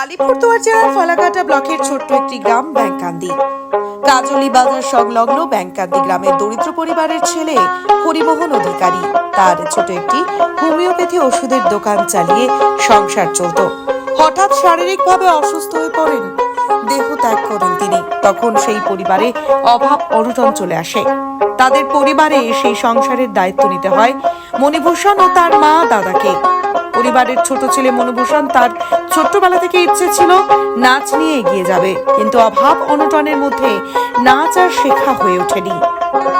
আলিপুরদুয়ার জেলার ফালাকাটা ব্লকের ছোট্ট একটি গ্রাম ব্যাংকান্দি। কাজলি বাজার সংলগ্ন ব্যাংকান্দি গ্রামের দরিদ্র পরিবারের ছেলে হরিমোহন অধিকারী তার ছোট একটি হোমিওপ্যাথি ওষুধের দোকান চালিয়ে সংসার চলত। হঠাৎ শারীরিকভাবে অসুস্থ হয়ে পড়েন, দেহ ত্যাগ করেন তিনি। তখন সেই পরিবারে অভাব অনটন চলে আসে। তাদের পরিবারে সেই সংসারের দায়িত্ব নিতে হয় মণিভূষণ ও তার মা দাদাকে। পরিবারের ছোট ছেলে মণিভূষণ তার ছোট্টবেলা থেকে ইচ্ছে ছিল নাচ নিয়ে এগিয়ে যাবে, কিন্তু অভাব অনটনের মধ্যে নাচ আর শেখা হয়ে ওঠেনি।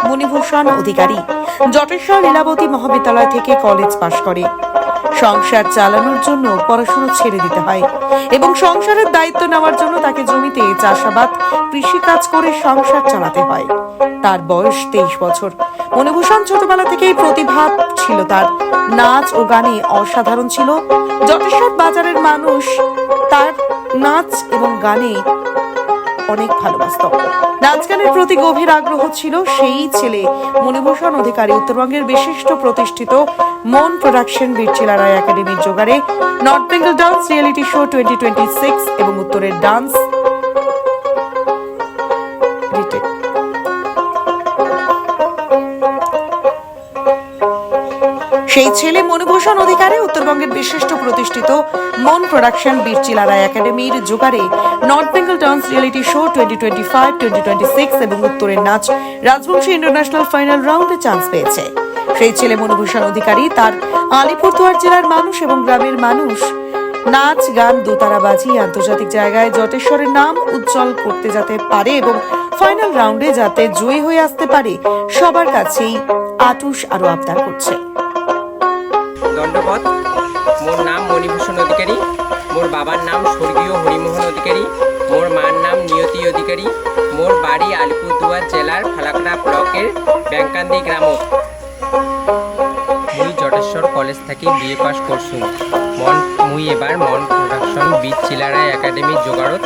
মণিভূষণ অধিকারী জটেশ্বর লীলাবতী মহাবিদ্যালয় থেকে কলেজ পাশ করে। সংসার চালানোর জন্য পড়াশোনা ছেড়ে দিতে হয় এবং সংসারের দায়িত্ব নেওয়ার জন্য তাকে জমিতে চাষাবাদ কৃষিকাজ করে সংসার চালাতে হয়। তার বয়স 23 বছর। মণিভূষণ ছোটবেলা থেকেই প্রতিভা ছিল তার, নাচ ও গানে অসাধারণ ছিল। জটেশ্বর বাজারের মানুষ তার নাচ এবং গানে অনেক ভালোবাসত। নাচ গানের প্রতি গভীর আগ্রহ ছিল সেই ছেলে মণিভূষণ অধিকারী উত্তরবঙ্গের বিশিষ্ট প্রতিষ্ঠিত মন প্রোডাকশন বীরচিলা রায় একাডেমির জোগাড়ে North Bengal dance reality show 2026 এবং উত্তরের ডান্স সেই ছেলে মণিভূষণ অধিকারী উত্তরবঙ্গের বিশিষ্ট প্রতিষ্ঠিত মন প্রোডাকশন বীরচিলা রায় একাডেমির জোগাড়ে North Bengal dance reality show 2025-2026 এবং উত্তরের নাচ রাজবংশী ইন্টারন্যাশনাল ফাইনাল রাউন্ডে চান্স পেয়েছে। সেই ছেলে মণিভূষণ অধিকারী তার আলিপুরদুয়ার জেলার মানুষ এবং গ্রামের মানুষ নাচ গান দোতারাবাজি আন্তর্জাতিক জায়গায় জটেশ্বরের নাম উজ্জ্বল করতে যেতে পারে এবং ফাইনাল রাউন্ডে যাতে জয়ী হয়ে আসতে পারে সবার কাছেই আটুস আরো আবদার করছে। দণ্ডবত। মোর নাম মণিভূষণ অধিকারী, মোর বাবার নাম স্বর্গীয় হরিমোহন অধিকারী, মোর মার নাম নিয়তি অধিকারী, মোর বাড়ি আলিপুরদুয়ার জেলার ফালাকাটা ব্লকের ব্যাংকান্দি গ্রামত। মুই জটেশ্বর কলেজ থেকে বিএ পাস করছুম। মুই এবার মন প্রোডাকশন বীরচিলা রায় একাডেমির জোগাড়ত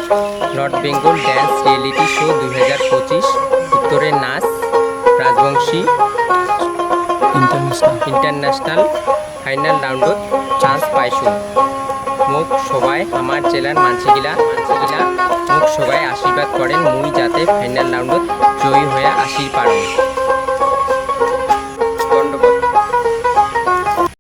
North Bengal dance reality show 2025 উত্তরের নাচ রাজবংশী ইন্টারন্যাশনাল ফাইনাল রাউন্ডত চান্স পাইছোঁ। মোক সবাই আমার জেলার মানসিগিলা মোক সবাই আশীর্বাদ করেন মুই যাতে ফাইনাল রাউন্ডত জয়ী হয়ে আসির পারো।